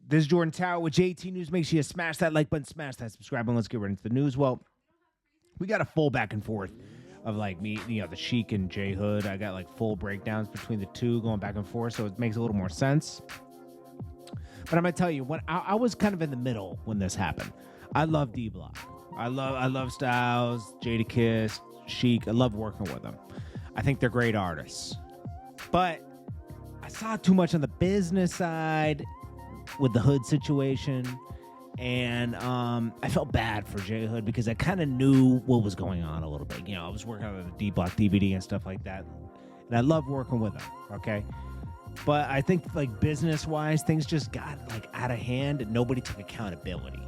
This is Jordan Tower with JT News. Make sure you smash that like button, smash that subscribe button. Let's get right into the news. Well, we got a full back and forth of like me, the Sheek and J Hood. I got like full breakdowns between the two going back and forth, so it makes a little more sense. But I'm gonna tell you, when I was kind of in the middle when this happened. I love D Block. I love Styles, Jadakiss, Sheek. I love working with them. I think they're great artists. But I saw too much on the business side with the Hood situation, and I felt bad for J Hood because I kind of knew what was going on a little bit. I was working on the D Block DVD and stuff like that, and I love working with them. Okay, but I think like business wise, things just got like out of hand, and nobody took accountability,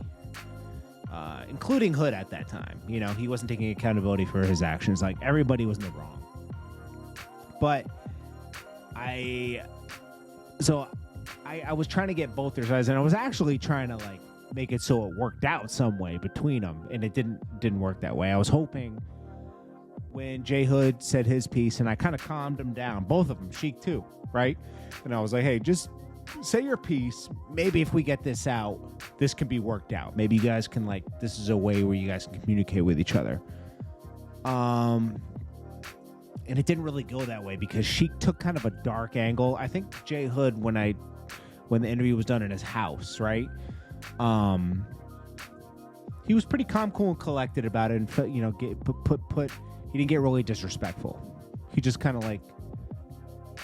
including Hood at that time. He wasn't taking accountability for his actions. Like everybody was in the wrong. But I was trying to get both their sides, and I was actually trying to like make it so it worked out some way between them, and it didn't work that way. I was hoping when J Hood said his piece, and I kind of calmed him down, both of them, Sheek too, right? And I was like, hey, just say your piece. Maybe if we get this out, this can be worked out. Maybe you guys can this is a way where you guys can communicate with each other. And it didn't really go that way because Sheek took kind of a dark angle. I think J Hood, when the interview was done in his house, right? He was pretty calm, cool, and collected about it, and he didn't get really disrespectful. He just kind of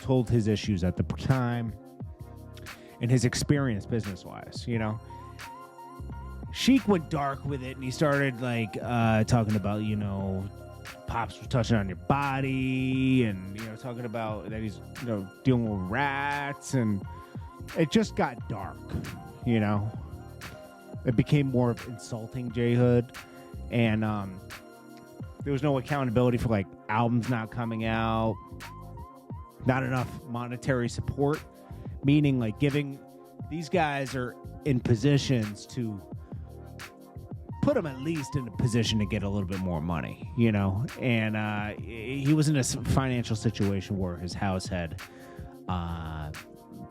told his issues at the time and his experience business-wise. Sheek went dark with it, and he started talking about Pops was touching on your body, and talking about that he's dealing with rats, and it just got dark. It became more insulting J Hood, and there was no accountability for albums not coming out, not enough monetary support, meaning giving these guys are in positions to put him at least in a position to get a little bit more money, and he was in a financial situation where his house had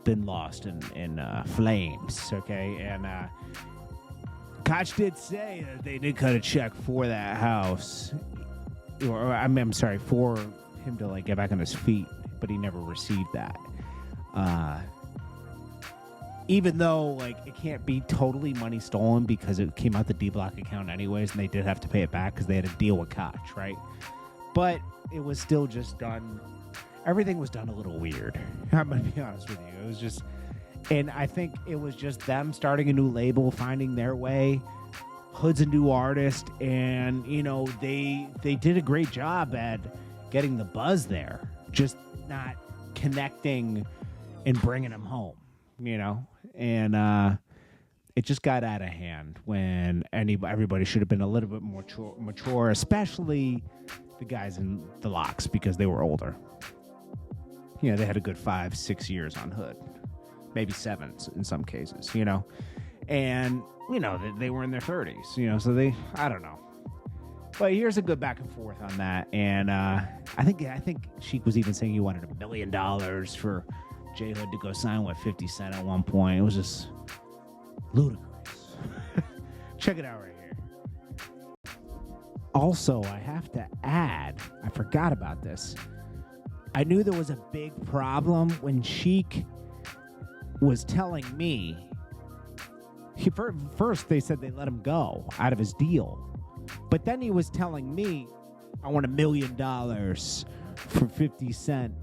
been lost in flames, okay, and Koch did say that they did cut a check for that house, or I'm sorry, for him to get back on his feet, but he never received that. Even though it can't be totally money stolen because it came out the D Block account anyways, and they did have to pay it back because they had a deal with Koch, right? But it was still just done. Everything was done a little weird. I'm gonna be honest with you. It was just, and I think it was just them starting a new label, finding their way. Hood's a new artist, and they did a great job at getting the buzz there, just not connecting and bringing them home. And it just got out of hand when everybody should have been a little bit more mature, especially the guys in the locks, because they were older. They had a good 5-6 years on Hood, maybe 7 in some cases, and they were in their 30s, so I don't know. But here's a good back and forth on that, and I think Sheek was even saying he wanted $1 million for J Hood to go sign with 50 Cent at one point. It was just ludicrous. Check it out right here. Also, I have to add, I forgot about this. I knew there was a big problem when Sheek was telling me. First, they said they let him go out of his deal. But then he was telling me, I want $1 million for 50 Cent.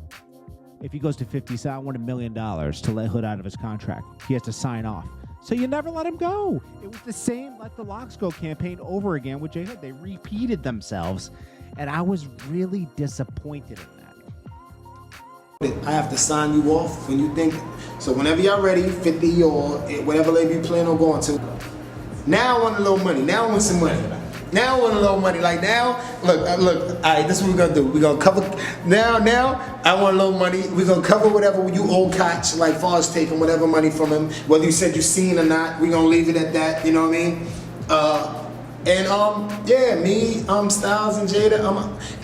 If he goes to 50 Cent, I want $1 million to let Hood out of his contract. He has to sign off. So you never let him go. It was the same Let the Locks Go campaign over again with J Hood. They repeated themselves, and I was really disappointed in that. I have to sign you off when you think. So whenever y'all ready, 50 or whatever label you plan on going to. Now I want a little money. Now I want some money. Now I want a little money. Now, look. All right, this is what we're gonna do. We're gonna cover. Now, I want a little money. We're gonna cover whatever you owe Koch, far as taking whatever money from him, whether you said you seen or not. We're gonna leave it at that. You know what I mean? Yeah, me, Styles and Jada.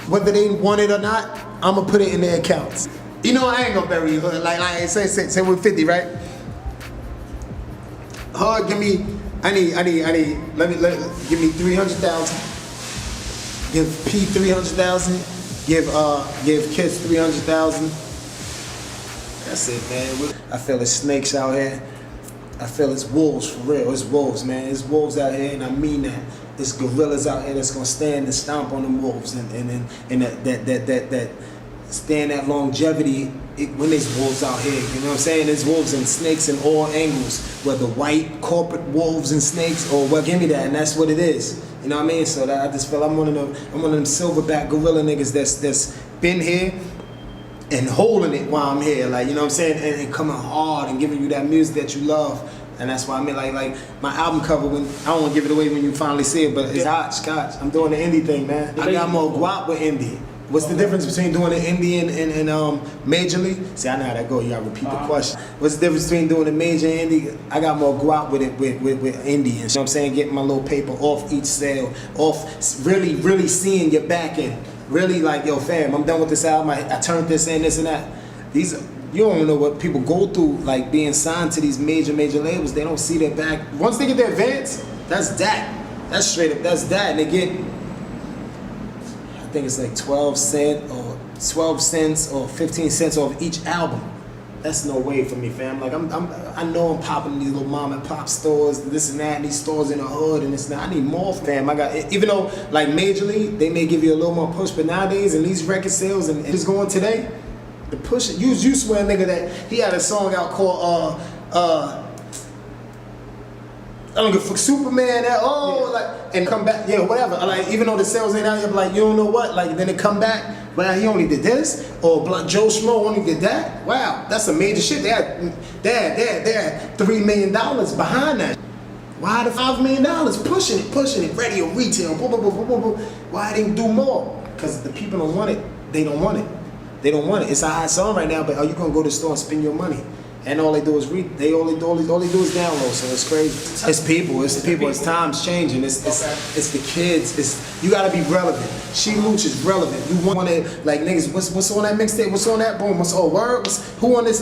Whether they want it or not, I'm gonna put it in their accounts. I ain't gonna bury you. Say we're 50, right? Hard, give me, give me 300,000. Give P 300,000. Give Kids 300,000. That's it, man. I feel it's snakes out here. I feel it's wolves, for real. It's wolves, man. It's wolves out here, and I mean that. It's gorillas out here that's gonna stand and stomp on them wolves, and that stand that longevity when there's wolves out here. You know what I'm saying? There's wolves and snakes in all angles, whether white corporate wolves and snakes or what. Give me that, and that's what it is. You know what I mean? So that I just feel I'm one of them silverback gorilla niggas that's been here and holding it while I'm here, like, you know what I'm saying, and coming hard and giving you that music that you love. And that's why I mean, like my album cover, when I don't want to give it away when you finally see it, but it's hot, Scotch. I'm doing the indie thing, man. I got more guap with indie. What's the difference between doing the indie and majorly? See, I know how that go. You gotta repeat the question. What's the difference between doing the major and indie? I got more guap with it with indie. And, you know what I'm saying? Getting my little paper off each sale, off really seeing your back end. Really like, yo, fam, I'm done with this album. I turned this in, this and that. You don't know what people go through, like being signed to these major labels. They don't see their back. Once they get their advance, that's that. That's straight up, that's that. And they get, I think it's like 12 cents or 15 cents off each album. That's no way for me, fam. Like I know I'm popping in these little mom and pop stores, this and that, and these stores in the hood and this and that. I need more, fam. Even though like majorly, they may give you a little more push, but nowadays in these record sales and it's going today, the push, you swear nigga that he had a song out called I don't give a fuck, Superman, like, and come back, yeah, whatever. Like, even though the sales ain't out yet, like, you don't know what, like, then it come back, well, he only did this, or Joe Schmo only did that. Wow, that's some major shit. They had $3 million behind that. Why the $5 million? Pushing it, radio, retail, boom, boom, boom, boom, boom, boom. Why didn't do more? Because the people don't want it. They don't want it. They don't want it. It's a hot song right now, but are you gonna go to the store and spend your money? And all they do is read. All they do is download. So it's crazy. It's people. It's times changing. It's the kids. You gotta be relevant. Sheek is relevant. You want to, like, niggas. What's on that mixtape? What's on that? Boom. What's word? Who on this?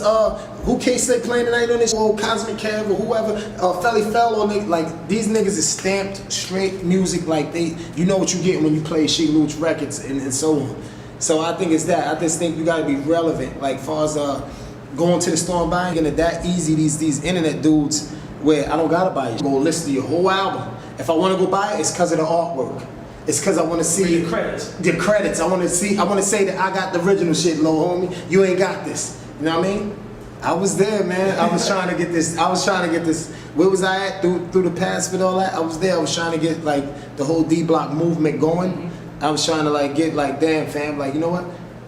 Who K-Slick playing tonight on this? Old Cosmic Kev or whoever. Felly Fell or nigga. Like, these niggas is stamped straight music. Like you know what you get when you play Sheek records and so on. So I think it's that. I just think you gotta be relevant. Like, far as going to the store and buying it that easy. These internet dudes where I don't gotta buy it. Go listen to your whole album. If I want to go buy it, it's because of the artwork. It's because I want to see the credits. The credits. I want to say that I got the original shit, little homie. You ain't got this. You know what I mean? I was there, man. I was trying to get this. Where was I at through the past with all that? I was there. I was trying to get like the whole D Block movement going. Mm-hmm. I was trying to like get like, damn, fam, like, you know what?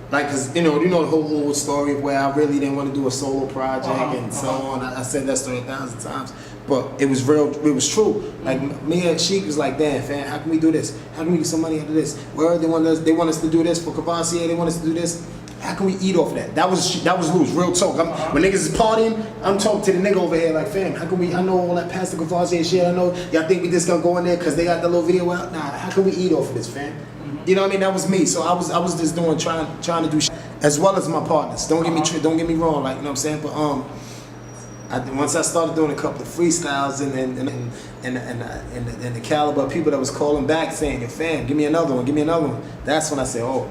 Like, cause you know the whole old story of where I really didn't want to do a solo project and so on. I said that story 1,000 times, but it was real. It was true. Like me and Sheek was like, damn, fam, how can we do this? How can we get some money out of this? Where they want us to do this for Cavassier. They want us to do this. How can we eat off of that? That was loose, real talk. When niggas is partying, I'm talking to the nigga over here like, fam, how can we? I know all that Pastor Cavassier shit. I know y'all think we just gonna go in there cause they got the little video out. Nah, how can we eat off of this, fam? You know what I mean? That was me. So I was just doing trying to do shit as well as my partners. Don't get me wrong. Like, you know what I'm saying? But once I started doing a couple of freestyles and the caliber of people that was calling back saying, "Yo, fam, give me another one." That's when I said, oh,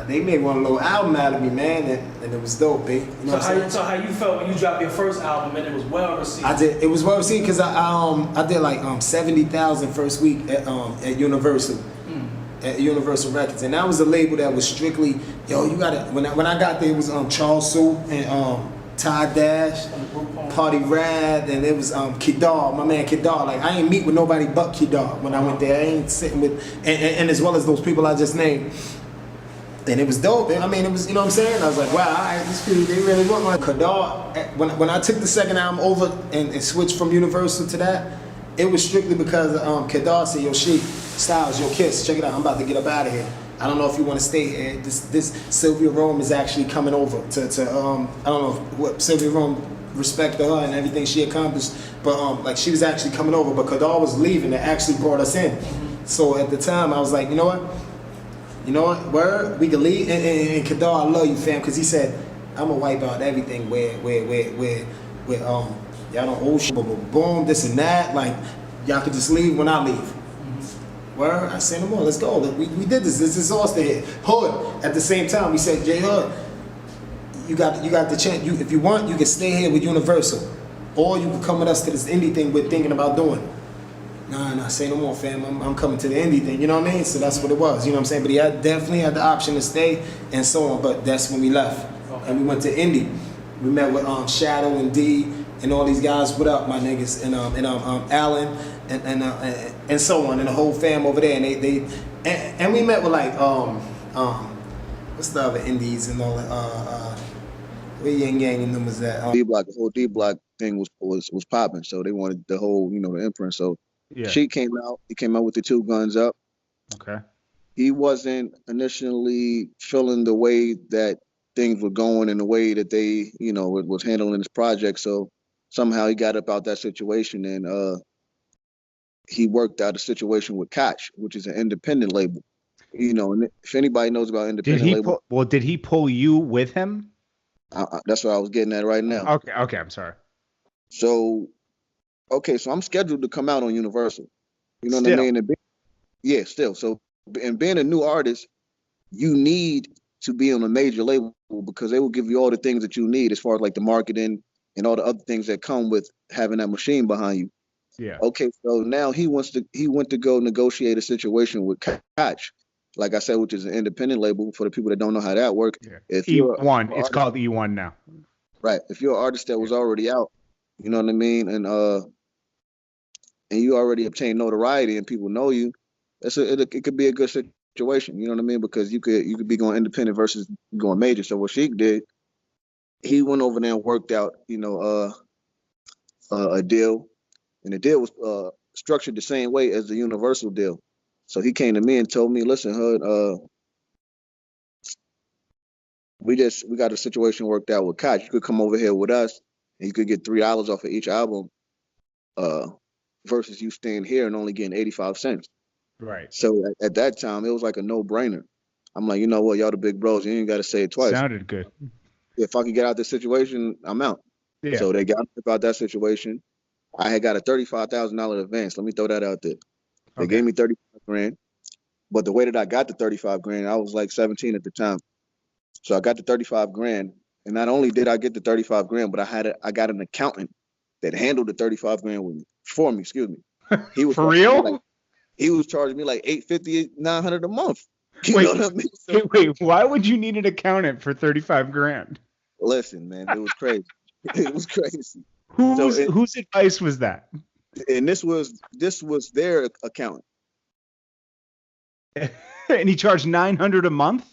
they made one little album out of me, man, and it was dope, babe. You know so how you felt when you dropped your first album and it was well received? It was well received because I did like 70,000 first week at Universal. At Universal Records, and that was a label that was strictly, yo, you gotta. When I got there, it was Charles Sue and Ty Dash, Party Rad, and it was Kidar, my man Kidar. Like, I ain't meet with nobody but Kidar when I went there. I ain't sitting with, and as well as those people I just named. And it was dope. I mean, it was, you know what I'm saying? I was like, wow, all right, these people, they really want one. Kidar, when I took the second album over and switched from Universal to that, it was strictly because Kidar said, yo, Sheek, Styles, yo, Kiss, check it out, I'm about to get up out of here. I don't know if you want to stay here. This Sylvia Rome is actually coming over to I don't know what Sylvia Rome, respect to her and everything she accomplished, but like she was actually coming over, but Kadar was leaving. That actually brought us in. So at the time, I was like, you know what, word, we can leave. And Kadar, I love you, fam, because he said, I'm gonna wipe out everything where Y'all don't owe shit, boom, this and that. Like, y'all could just leave when I leave. Word, I said no more. Let's go. We did this. This is us the Hood. At the same time, we said, J Hood, you got the chance. If you want, you can stay here with Universal, or you can come with us to this indie thing we're thinking about doing. Nah, say no more, fam. I'm coming to the indie thing. You know what I mean? So that's what it was. You know what I'm saying? But he definitely had the option to stay and so on. But that's when we left, and we went to indie. We met with Shadow and D and all these guys. What up, my niggas? And Alan and so on, and the whole fam over there. And we met with like what's the other indies and all that. Where Yang Yang and them was at? D Block, the whole D Block thing was popping. So they wanted the whole, the imprint. So Sheek came out. He came out with the 2 guns up. Okay. He wasn't initially feeling the way that things were going and the way that they, was handling this project. So somehow he got up out that situation and he worked out a situation with Koch, which is an independent label. And if anybody knows about independent label, did he pull you with him? That's what I was getting at right now. Okay, I'm sorry. So I'm scheduled to come out on Universal. You know what I mean? Still. So, and being a new artist, you need to be on a major label because they will give you all the things that you need as far as like the marketing and all the other things that come with having that machine behind you. Yeah. Okay, so now he went to go negotiate a situation with Koch, like I said, which is an independent label for the people that don't know how that works. Yeah. If E1, it's called E1 now. Right. If you're an artist that was already out, you know what I mean, and you already obtained notoriety and people know you, it could be a good situation. You know what I mean? Because you could be going independent versus going major. So what Sheek did, he went over there and worked out, a deal, and the deal was structured the same way as the Universal deal. So he came to me and told me, listen, Hood, we got a situation worked out with Koch. You could come over here with us and you could get $3 off of each album, versus you staying here and only getting 85 cents. Right. So at that time, it was like a no-brainer. I'm like, you know what, y'all the big bros, you ain't got to say it twice. Sounded good. If I can get out this situation, I'm out. Yeah. So they got about that situation. I had got a $35,000 advance. Let me throw that out there. They gave me 35 grand. But the way that I got the 35 grand, I was like 17 at the time. So I got the 35 grand. And not only did I get the 35 grand, but I got an accountant that handled the 35 grand for me, excuse me. He was for real? He was charging me like $850, $900 a month. You know what I mean? So, wait, why would you need an accountant for 35 grand? Listen, man, it was crazy. It was crazy. Whose advice was that? And this was their accountant. And he charged $900 a month?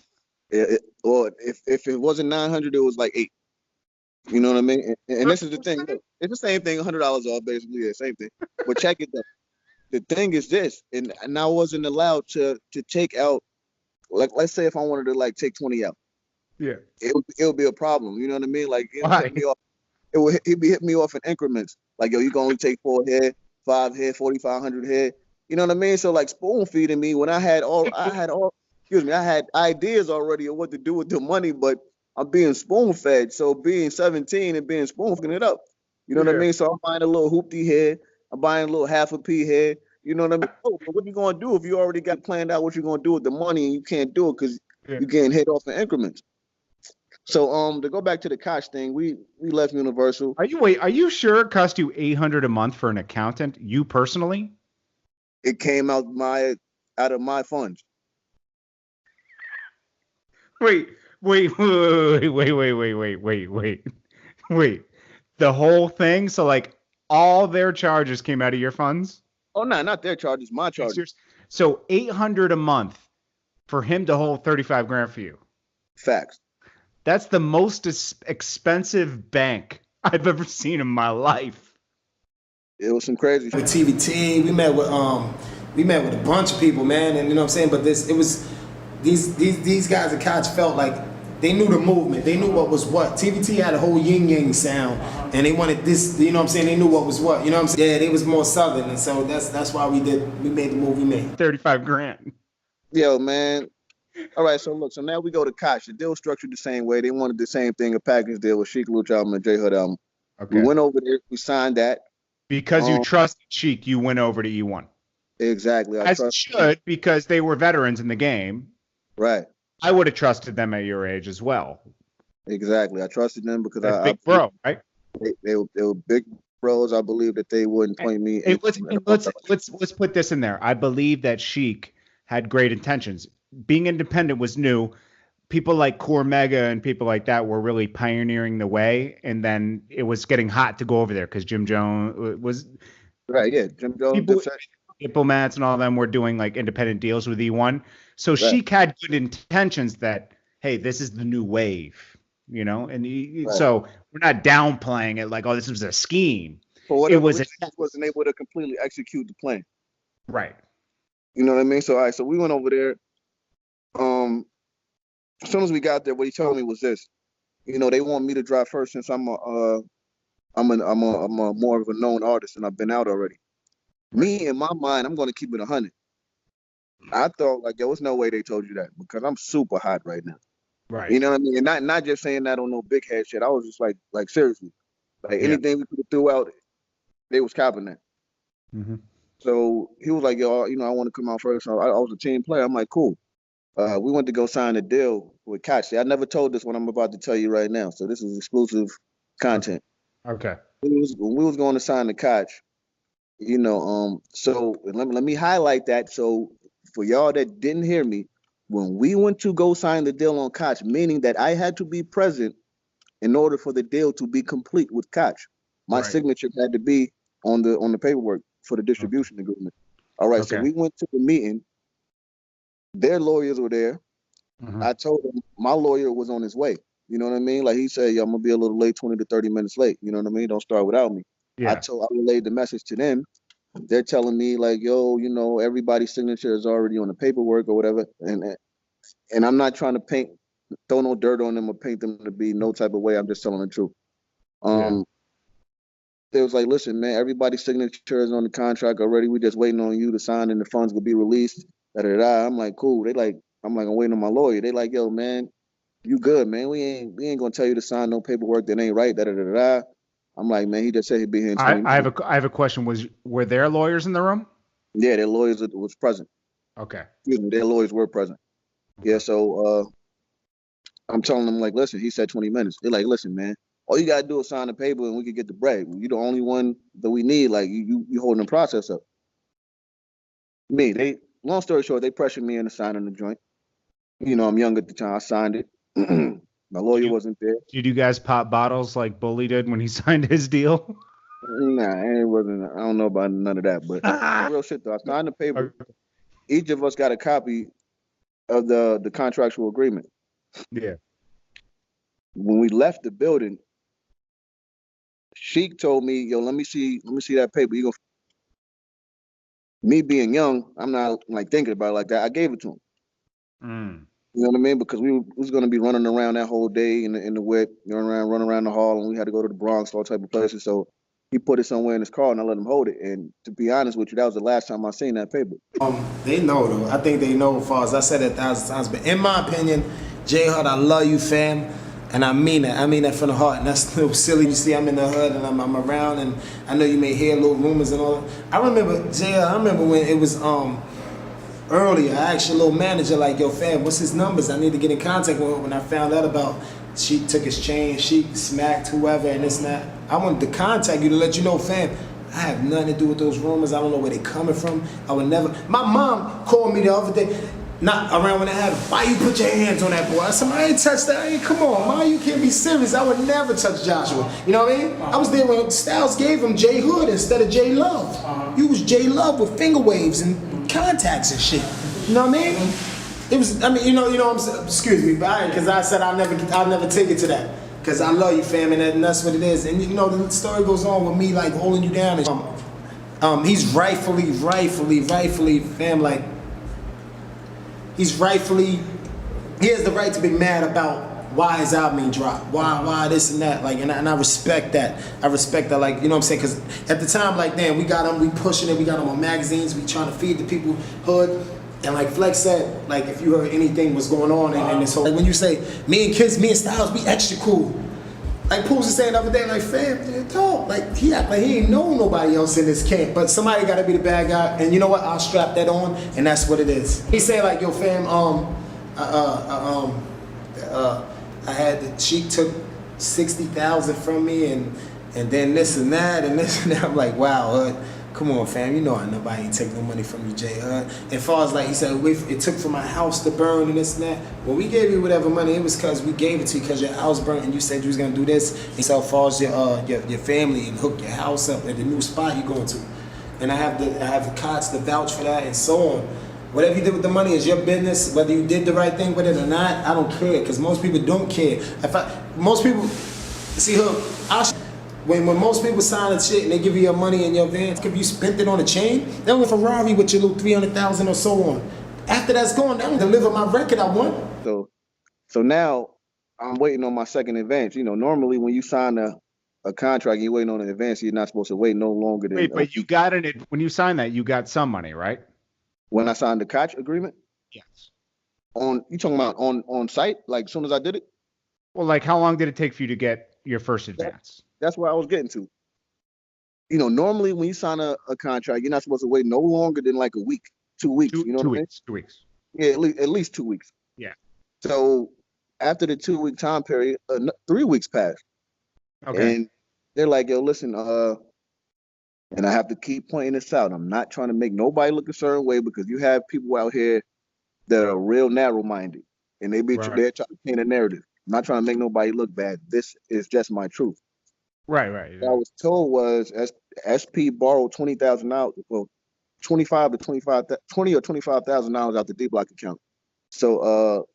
Or if it wasn't 900, it was like 8. You know what I mean? And this is the thing. Look, it's the same thing, $100 off, basically, yeah, same thing. But check it out. The thing is this, and I wasn't allowed to take out, like, let's say if I wanted to like take 20 out. Yeah. It would be a problem. You know what I mean? Like, he'd be hitting me off in increments. Like, yo, you can only take 4 here, 5 here, 4,500 here. You know what I mean? So like spoon feeding me when I had ideas already of what to do with the money, but I'm being spoon fed. So being 17 and being spoon feeding it up. You know what I mean? So I'm buying a little hoopty here. I'm buying a little half a P here. You know what I mean? Oh, but what you gonna do if you already got planned out what you're gonna do with the money and you can't do it because you're getting hit off in increments? So to go back to the Koch thing, we left Universal. Are you sure it cost you $800 a month for an accountant? You personally? It came out of my funds. Wait. The whole thing? So like all their charges came out of your funds? Oh no, not their charges, my charges. So $800 a month for him to hold 35 grand for you. Facts. That's the most expensive bank I've ever seen in my life. It was some crazy with TVT. We met with a bunch of people, man, and you know what I'm saying. But these guys at Koch felt like they knew the movement. They knew what was what. TVT had a whole yin yang sound, and they wanted this. You know what I'm saying? They knew what was what. You know what I'm saying? Yeah, they was more southern, and so that's why we made the move we made. 35 grand. Yo, man. All right, so now we go to Koch. The deal structured the same way. They wanted the same thing, a package deal with Sheek Luch album and J Hood album. We went over there. We signed that. Because you trusted Sheek, you went over to E1. Exactly. As you should, because they were veterans in the game. Right. I would have trusted them at your age as well. Exactly. I trusted them because That's big bro, right? They were big bros. I believe that they wouldn't point me. Let's put this in there. I believe that Sheek had great intentions. Being independent was new. People like Core Mega and people like that were really pioneering the way, and then it was getting hot to go over there because Jim Jones was right. Yeah, Jim Jones, diplomats, and all of them were doing like independent deals with E1. So Sheek had good intentions that, hey, this is the new wave, you know, and so we're not downplaying it like, oh, this was a scheme. But it was wasn't able to completely execute the plan. Right. You know what I mean? So all right, so we went over there. As soon as we got there, what he told me was this: you know, they want me to drive first since I'm a more of a known artist and I've been out already. Me, in my mind, I'm going to keep it 100. I thought like, there was no way they told you that because I'm super hot right now. Right. You know what I mean? And not just saying that on no big head shit. I was just like seriously, like anything we could have threw out, they was copping that. Mm-hmm. So he was like, yo, you know, I want to come out first. So I was a team player. I'm like, cool. We went to go sign a deal with Koch. See, I never told this what I'm about to tell you right now. So this is exclusive content. Okay. When we was going to sign the Koch, you know, so let me highlight that. So for y'all that didn't hear me, when we went to go sign the deal on Koch, meaning that I had to be present in order for the deal to be complete with Koch. My signature had to be on the paperwork for the distribution agreement. All right. So we went to the meeting. Their lawyers were there. Mm-hmm. I told them my lawyer was on his way. You know what I mean? Like he said, yo, I'm gonna be a little late, 20 to 30 minutes late. You know what I mean? Don't start without me. Yeah. I relayed the message to them. They're telling me like, yo, you know, everybody's signature is already on the paperwork or whatever. And I'm not trying to throw no dirt on them or paint them to be no type of way. I'm just telling the truth. They was like, listen, man, everybody's signature is on the contract already. We just waiting on you to sign and the funds will be released. I'm like, cool. I'm waiting on my lawyer. They like, yo, man, you good, man. We ain't gonna tell you to sign no paperwork that ain't right. I'm like, man, he just said he'd be here in 20 minutes. I have a question. Were there lawyers in the room? Yeah, their lawyers was present. Okay. Excuse me, their lawyers were present. Yeah, so I'm telling them like, listen, he said 20 minutes. They're like, listen, man, all you gotta do is sign the paper and we can get the bread. You're the only one that we need. Like you holding the process up. Long story short, they pressured me into signing the joint. You know, I'm young at the time. I signed it. My lawyer wasn't there. Did you guys pop bottles like Bully did when he signed his deal? Nah, it wasn't. I don't know about none of that. But real shit though, I signed the paper. Each of us got a copy of the contractual agreement. Yeah. When we left the building, Sheek told me, "Yo, let me see that paper." Me being young, I'm not like thinking about it like that. I gave it to him. You know what I mean? Because we was gonna be running around that whole day in the whip, running around the hall, and we had to go to the Bronx, all type of places. So he put it somewhere in his car, and I let him hold it. And to be honest with you, that was the last time I seen that paper. They know though. I think they know. As far as I said it 1,000 times, but in my opinion, J Hud, I love you, fam. And I mean that. I mean that from the heart. And that's no silly. You see, I'm in the hood and I'm around, and I know you may hear little rumors and all that. I remember, I remember when it was earlier. I asked your little manager, like, yo, fam, what's his numbers? I need to get in contact with him. When I found out about Sheek took his chain, Sheek smacked whoever, and this and that. I wanted to contact you to let you know, fam, I have nothing to do with those rumors. I don't know where they're coming from. I would never. My mom called me the other day. Not around when I had, why you put your hands on that boy? I said, I ain't touched that. Come on, man, you can't be serious. I would never touch Joshua. You know what I mean? I was there when Styles gave him J Hood instead of J Love. You was J Love with finger waves and contacts and shit. You know what I mean? It was, I mean, you know what I'm saying? Excuse me, but because I said I'll never take it to that. Because I love you, fam, and that's what it is. And you know, the story goes on with me like holding you down. He's rightfully, fam, like, he has the right to be mad about why his album ain't dropped, why this and that, like, and I respect that. Like, you know what I'm saying? Because at the time, like, damn, we got him, we pushing it, we got him on magazines, we trying to feed the people hood, and like Flex said, like, if you heard anything was going on in this whole, like, when you say me and Styles, we extra cool. Like Pools was saying the other day, like, fam, talk. Like, he act like he ain't know nobody else in this camp. But somebody got to be the bad guy. And you know what? I'll strap that on, and that's what it is. He said, like, yo, fam, I had the Sheek took 60,000 from me, and then this and that, and this and that. I'm like, wow, come on, fam. You know nobody ain't take no money from you, Jay. As far as like he said, it took for my house to burn and this and that. Well, we gave you whatever money. It was because we gave it to you because your house burnt and you said you was gonna do this. And so as far as your family and hook your house up at the new spot you're going to. And I have the Koch to vouch for that and so on. Whatever you did with the money is your business. Whether you did the right thing with it or not, I don't care. Because most people don't care. Most people see when most people sign a shit and they give you your money in your advance, if you spent it on a chain, they don't get a Ferrari with your little 300,000 or so on. After that's gone, they don't deliver my record I want. So now I'm waiting on my second advance. You know, normally when you sign a contract, you're waiting on an advance. You're not supposed to wait no longer than. Wait, but you got it when you signed that. You got some money, right? When I signed the Koch agreement. Yes. You talking about on site? Like as soon as I did it? Well, like how long did it take for you to get your first advance? That's where I was getting to. You know, normally when you sign a contract, you're not supposed to wait no longer than like a week, 2 weeks. You know what I mean? 2 weeks. Yeah, at least 2 weeks. Yeah. So after the 2 week time period, 3 weeks passed. Okay. And they're like, yo, listen, and I have to keep pointing this out. I'm not trying to make nobody look a certain way because you have people out here that are real narrow-minded, and they're trying to paint a narrative. I'm not trying to make nobody look bad. This is just my truth. Right. What I was told was SP borrowed $20,000, well, $20 or $25,000 out the D Block account. So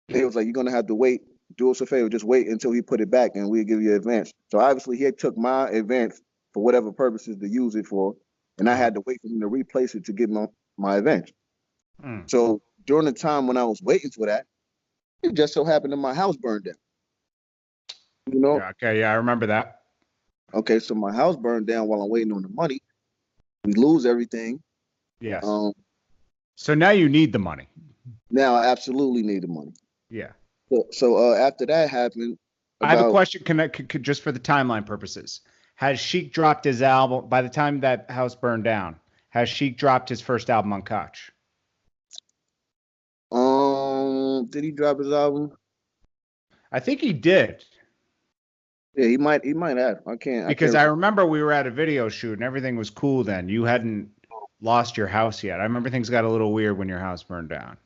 they was like, you're gonna have to wait. Do us a favor, just wait until he put it back, and we'll give you an advance. So obviously, he took my advance for whatever purposes to use it for, and I had to wait for him to replace it to get my advance. So during the time when I was waiting for that, it just so happened that my house burned down. You know? Yeah, okay, yeah, I remember that. Okay, so my house burned down while I'm waiting on the money. We lose everything. Yes. So now you need the money. Now I absolutely need the money. Yeah. So after that happened, I have a question. Just for the timeline purposes, has Sheek dropped his album by the time that house burned down? Has Sheek dropped his first album on Koch? Did he drop his album? I think he did. Yeah, he might have. I remember we were at a video shoot and everything was cool then. You hadn't lost your house yet. I remember things got a little weird when your house burned down.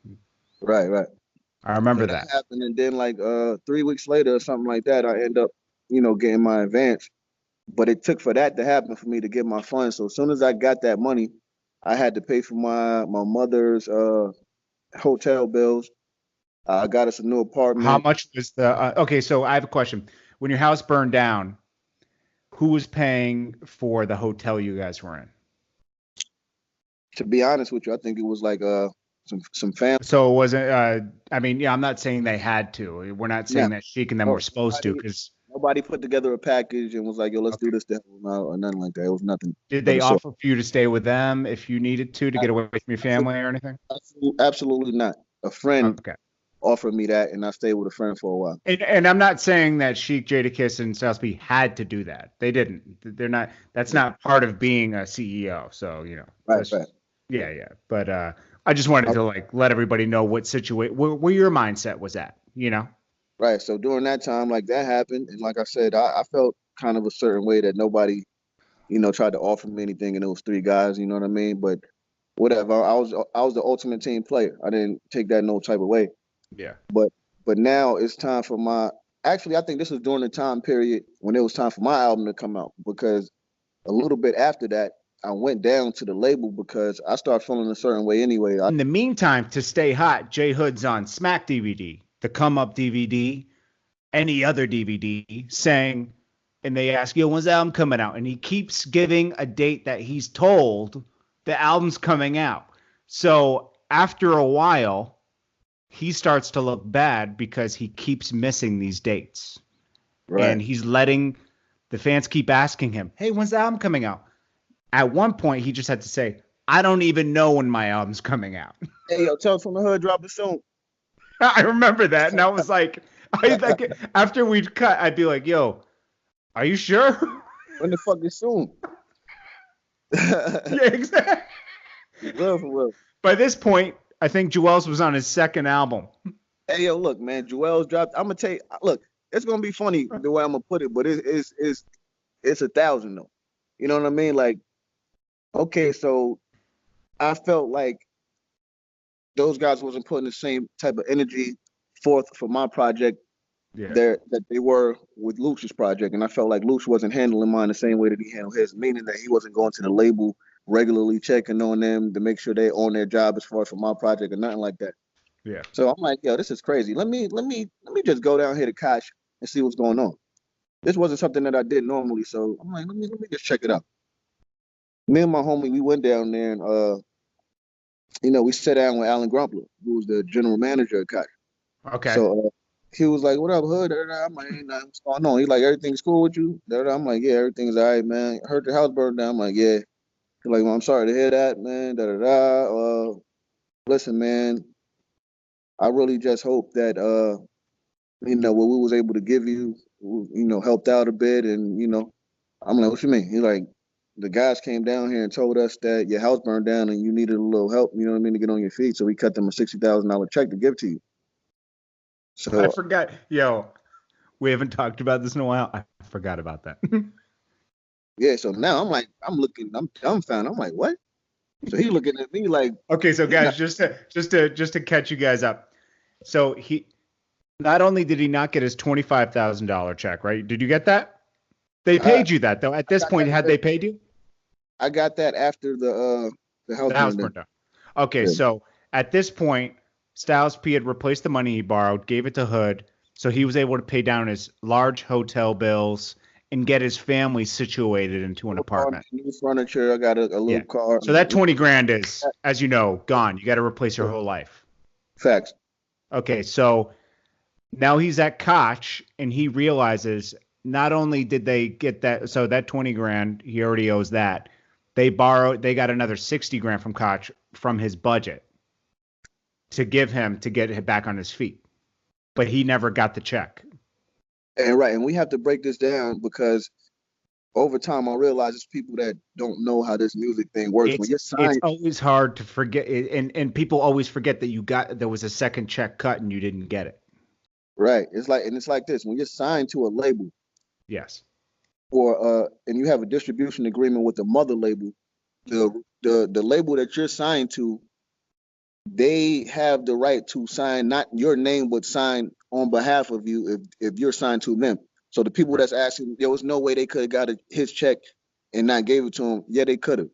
Right. I remember that happened, and then like 3 weeks later or something like that, I end up, getting my advance. But it took for that to happen for me to get my funds. So as soon as I got that money, I had to pay for my mother's hotel bills. I got us a new apartment. How much was the okay, so I have a question. When your house burned down, who was paying for the hotel you guys were in? To be honest with you, I think it was like some family. So it wasn't I'm not saying they had to. We're not saying that Sheek and them were supposed to, because nobody put together a package and was like, yo, let's do this or nothing like that. It was nothing. Did they offer for you to stay with them if you needed to get away from your family or anything? Absolutely not. A friend offered me that, and I stayed with a friend for a while. And I'm not saying that Sheek, Jadakiss, and Southby had to do that. They didn't. They're not. That's not part of being a CEO. So Right. Yeah. But I just wanted to let everybody know what where your mindset was at. Right. So during that time, like that happened, and like I said, I felt kind of a certain way that nobody, tried to offer me anything, and it was three guys. You know what I mean? But whatever. I was the ultimate team player. I didn't take that no type of way. Yeah. But now it's time for actually, I think this was during the time period when it was time for my album to come out, because a little bit after that, I went down to the label because I started feeling a certain way anyway. In the meantime, to stay hot, J Hood's on Smack DVD, the Come Up DVD, any other DVD, saying, and they ask, yo, when's the album coming out? And he keeps giving a date that he's told the album's coming out. So after a while, he starts to look bad because he keeps missing these dates. Right. And he's letting the fans keep asking him, hey, when's the album coming out? At one point, he just had to say, I don't even know when my album's coming out. Hey, yo, Tales from the Hood dropping soon. I remember that. And I was like, Like after we'd cut, I'd be like, "Yo, are you sure?" When the fuck is soon? Yeah, exactly. Real for real. By this point, I think Joel's was on his second album. Hey, yo, look, man, Joel's dropped. I'm gonna tell you, look, it's gonna be funny the way I'm gonna put it, but it's 1,000 though. You know what I mean? Like, okay, so I felt like those guys wasn't putting the same type of energy forth for my project Yeah. there that they were with Luch's project, and I felt like Luch wasn't handling mine the same way that he handled his, meaning that he wasn't going to the label regularly checking on them to make sure they on their job as far as for my project or nothing like that. Yeah. So I'm like, yo, this is crazy. Let me just go down here to Koch and see what's going on. This wasn't something that I did normally, so I'm like, let me just check it out. Me and my homie, we went down there and we sat down with Alan Grumpler, who was the general manager of Koch. Okay. So he was like, "What up, Hood?" I'm like, "Ain't nothing. What's going on?" He's like, "Everything's cool with you?" I'm like, "Yeah, everything's all right, man. I heard the house burned down." I'm like, "Yeah." He's like, "Well, I'm sorry to hear that, man." Listen, man, I really just hope that what we was able to give you, helped out a bit, and I'm like, "What you mean?" He's like, "The guys came down here and told us that your house burned down and you needed a little help, you know what I mean, to get on your feet. So we cut them a $60,000 check to give to you." So I forgot. Yo, we haven't talked about this in a while. I forgot about that. yeah, so now I'm dumbfounded. I'm like, what? So he looking at me like, Okay, so guys, just to catch you guys up. So he not only did he not get his $25,000 check, right? Did you get that? They paid you that though. At this point, had they paid you? I got that after the house The house burned burned down. down. Okay, Yeah. so at this point, Styles P had replaced the money he borrowed, gave it to Hood, so he was able to pay down his large hotel bills and get his family situated into an apartment. New furniture. I got a little Yeah. car. So that 20 grand is, as you know, gone. You got to replace your whole life. Facts. Okay, so now he's at Koch and he realizes not only did they get that, so that 20 grand, he already owes that. They got another 60 grand from Koch from his budget to give him to get him back on his feet. But he never got the check. And we have to break this down because over time I realize it's people that don't know how this music thing works. When you're signed, It's always hard to forget, and people always forget that there was a second check cut and you didn't get it. right? It's like this. When you're signed to a label, Yes. and you have a distribution agreement with the mother label, the label that you're signed to, they have the right to sign not your name but sign on behalf of you if you're signed to them. So the people that's asking, there was no way they could have got his check and not gave it to him. Yeah, they could have,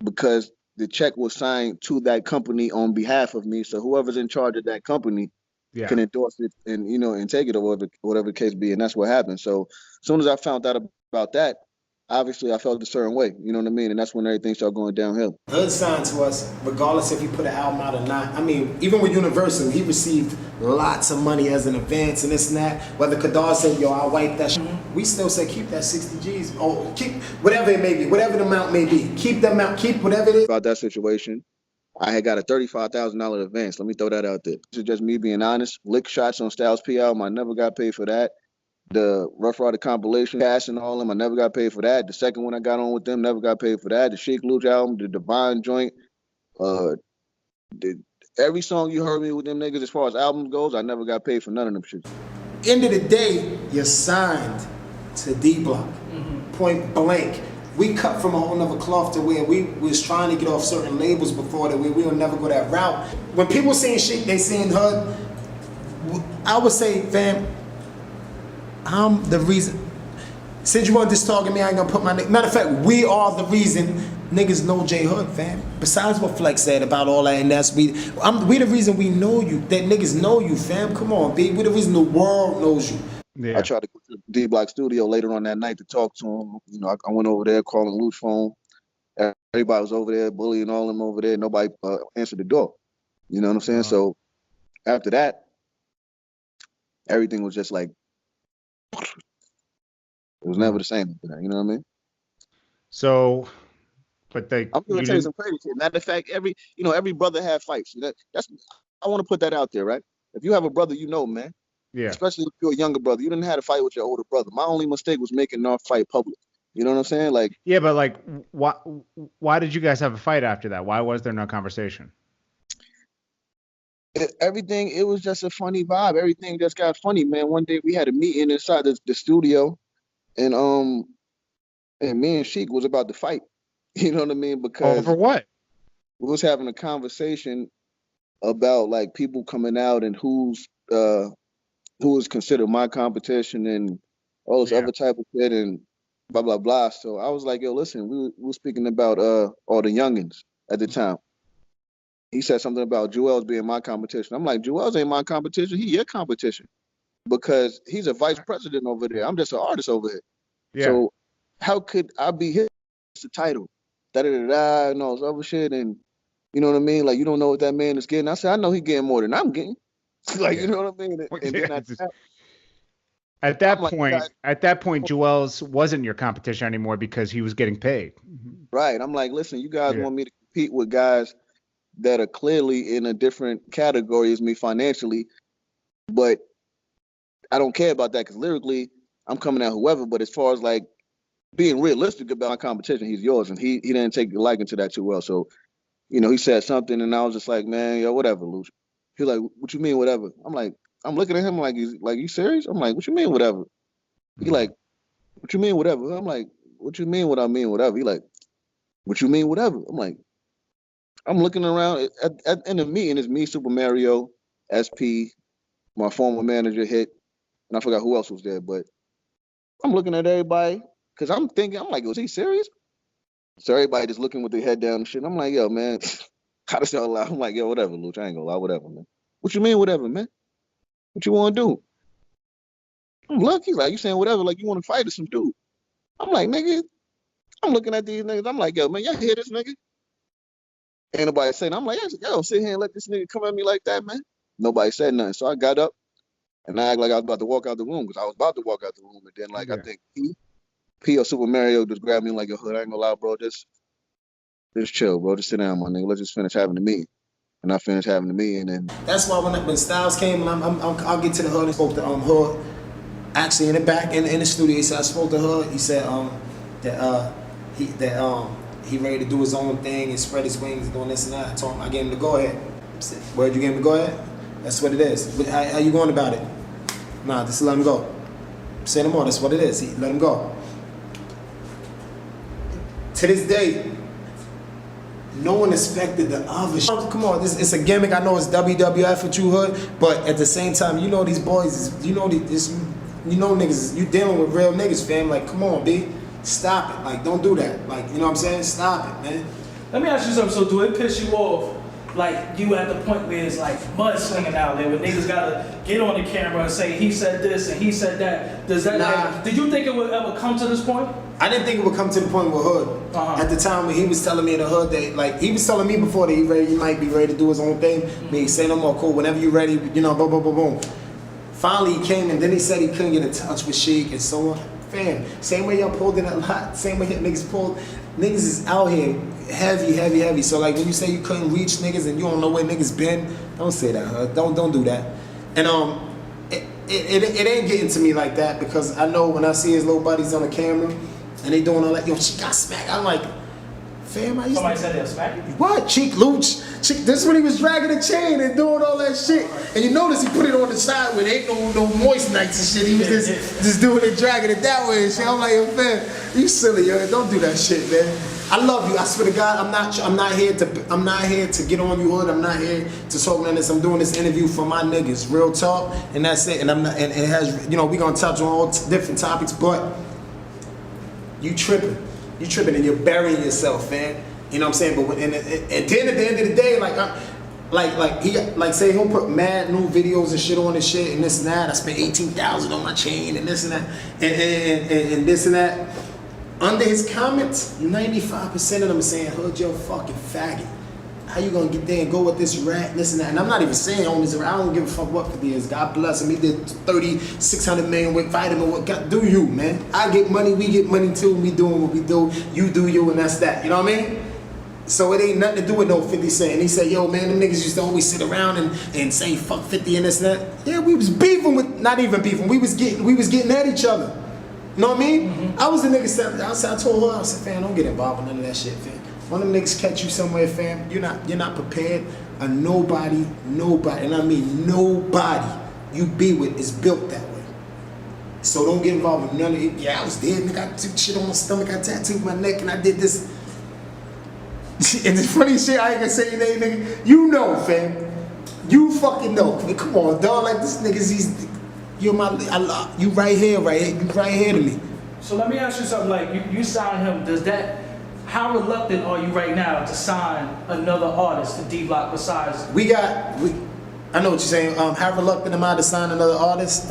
because the check was signed to that company on behalf of me. So whoever's in charge of that company can endorse it and take it, or whatever the case be. And that's what happened. So as soon as I found out about that, obviously I felt a certain way, you know what I mean? And that's when everything started going downhill. Hood signed to us, regardless if he put an album out or not. I mean, even with Universal, he received lots of money as an advance and this and that. Whether Kadar said, "Yo, I'll wipe that," we still say keep that 60 G's, or keep whatever it may be, whatever the amount may be. Keep the amount, keep whatever it is. About that situation, I had got a $35,000 advance. Let me throw that out there. This is just me being honest. Lick shots on Styles P album, I never got paid for that. The Rough Rider compilation, Cash and all them, I never got paid for that. The second one I got on with them, never got paid for that. The Sheek Luch album, the Divine joint, every song you heard me with them niggas as far as albums goes, I never got paid for none of them shit. End of the day, you're signed to D Block. Point blank. We cut from a whole nother cloth to where we was trying to get off certain labels before that we'll never go that route. When people saying shit, they saying Hood, I would say, fam, I'm the reason. Since you want this talking me, I ain't gonna put my name. Matter of fact, we are the reason niggas know J Hood, fam. Besides what Flex said about all that, and that's we the reason we know you. That niggas know you, fam. Come on, B. We the reason the world knows you. Yeah. I tried to go to the D Block studio later on that night to talk to him. I went over there calling Luch phone. Everybody was over there, bullying all them over there. Nobody answered the door. You know what I'm saying? So after that, everything was just like, it was never the same. You know what I mean? So, I'm gonna tell you some crazy shit. Matter of fact, every brother had fights. I want to put that out there, right? If you have a brother, man, Yeah. Especially if you're a younger brother. You didn't have to fight with your older brother. My only mistake was making our fight public. You know what I'm saying? Like, Yeah, but like, why did you guys have a fight after that? Why was there no conversation? everything, it was just a funny vibe. Everything just got funny, man. One day we had a meeting inside the studio, and me and Sheek was about to fight. You know what I mean? Because Over what? we was having a conversation about like people coming out and who is considered my competition and all this other type of shit and blah blah blah. So I was like, yo, listen, we were speaking about all the youngins at the time. He said something about Joel's being my competition. I'm like, Joel's ain't my competition. He your competition because he's a vice president over there. I'm just an artist over here. Yeah. So how could I be his title? Da da da da and all this other shit. And you know what I mean? Like, you don't know what that man is getting. I said, I know he getting more than I'm getting. Like, you know what I mean? And then at that point, Joel's wasn't your competition anymore because he was getting paid. Right. I'm like, listen, you guys want me to compete with guys that are clearly in a different category as me financially, but I don't care about that because lyrically, I'm coming at whoever. But as far as like being realistic about my competition, he's yours, and he didn't take a liking to that too well. So, you know, he said something, and I was just like, man, yo, whatever, Luch. He's like, what you mean, whatever? I'm like, I'm looking at him like, you serious? I'm like, what you mean, whatever? He like, what you mean, whatever? I'm like, what you mean, what I mean, whatever? He like, what you mean, whatever? I'm like, I'm looking around in the meeting. It's me, Super Mario, SP, my former manager, Hit, and I forgot who else was there. But I'm looking at everybody because I'm thinking, I'm like, was he serious? So everybody just looking with their head down and shit. I'm like, yo, man, how does y'all lie? I'm like, yo, whatever, Luch. I ain't gonna lie, whatever, man. What you mean, whatever, man? What you want to do? I'm lucky. Like, you saying whatever, like you want to fight or some dude. I'm like, nigga, I'm looking at these niggas. I'm like, yo, man, y'all hear this nigga? Ain't nobody saying. I'm like, yo, sit here and let this nigga come at me like that, man. Nobody said nothing. So I got up and I act like I was about to walk out the room because I was about to walk out the room. And then, like, I think P or Super Mario just grabbed me like, yo, hood, I ain't gonna lie, bro. Just chill, bro. Just sit down, my nigga. Let's just finish having the meeting. And I finished having the meeting. And that's why when Styles came, and I'll get to the hood and spoke to Hood. Actually, in the back in the studio, he said I spoke to Hood. He said he ready to do his own thing and spread his wings, doing this and that. I told him I gave him the go ahead. Where'd you give him the go ahead? That's what it is. How you going about it? Nah, just let him go. Say no more. That's what it is. Let him go. To this day, no one expected the other shit. Come on, it's a gimmick. I know it's WWF with you, Hood, but at the same time, you know these boys, you know niggas, you dealing with real niggas, fam. Like, come on, B. Stop it. Like, don't do that. Like, you know what I'm saying? Stop it, man. Let me ask you something. So do it piss you off? Like, you at the point where it's like mudslinging out there, where niggas gotta get on the camera and say he said this and he said that. Does that? Nah. Did you think it would ever come to this point? I didn't think it would come to the point with Hood. At the time when he was telling me in the Hood that, like, he was telling me before that he might be ready to do his own thing. Me, say no more, cool. Whenever you're ready, you know, boom, boom, boom, boom. Finally, he came and then he said he couldn't get in touch with Sheek and so on. Fam, same way y'all pulled in a lot, same way niggas pulled. Niggas is out here heavy. So like when you say you couldn't reach niggas and you don't know where niggas been, don't say that. Don't do that. And it ain't getting to me like that because I know when I see his little buddies on the camera and they doing all that, yo, she got smacked. I'm like, fam, somebody said they'll smack you. What? Cheek Luch. This when he was dragging the chain and doing all that shit. And you notice he put it on the side where there ain't no moist nights and shit. He was just doing it, dragging it that way and shit. I'm like, yo, fam, you silly, yo. Don't do that shit, man. I love you. I swear to God, I'm not here to get on you, Hood. I'm not here to talk on this. I'm doing this interview for my niggas, real talk, and that's it. And and it has, you know, we gonna touch on all different topics, but you tripping, and you're burying yourself, man. You know what I'm saying? But and then at the end of the day, like say he'll put mad new videos and shit on his shit and this and that. I spent $18,000 on my chain and this and that and this and that. Under his comments, 95% of them are saying, Hood, you're a fucking faggot. How you gonna get there and go with this rat, this and that? And I'm not even saying on this, I don't give a fuck what it is. God bless him. He did 600 million with vitamin. What God do you, man? I get money, we get money too. We doing what we do. You do you, and that's that. You know what I mean? So it ain't nothing to do with no 50 Cent. And he said, yo, man, them niggas used to always sit around and say fuck 50 and this and that. Yeah, we was beefing with, not even beefing, we was getting at each other. You know what I mean? I was the nigga, I told her, I said, fam, don't get involved with none of that shit, fam. One of them niggas catch you somewhere, fam, you're not prepared. And nobody, and I mean nobody you be with is built that way. So don't get involved with none of it. Yeah, I was dead, nigga, I took shit on my stomach, I tattooed my neck, and I did this. And the funny shit, I ain't gonna say your name, nigga. You know, fam. You fucking know. Come on, dog. Like this nigga's, you're my, you right here, you right here to me. So let me ask you something. Like you signed him. How reluctant are you right now to sign another artist to D Block besides? I know what you're saying. How reluctant am I to sign another artist?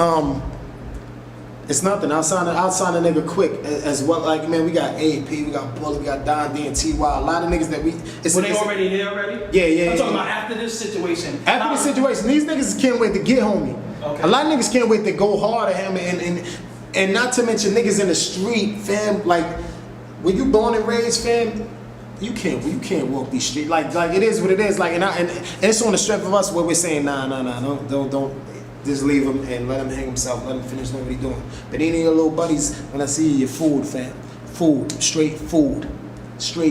It's nothing. I'll sign a nigga quick as well. Like, man, we got AP, we got Bullet, we got Don D and TY. A lot of niggas that we. Were they already there already? Yeah. I'm talking about after this situation. After this situation, these niggas can't wait to get homie. Okay. A lot of niggas can't wait to go hard at him and not to mention niggas in the street, fam. Like, when you born and raised, fam, you can't walk these streets. Like it is what it is. Like, and it's on the strength of us where we're saying, nah, don't. Just leave him and let him hang himself. Let him finish doing what he's doing. But any of your little buddies, when I see you, your food, fam. Food, straight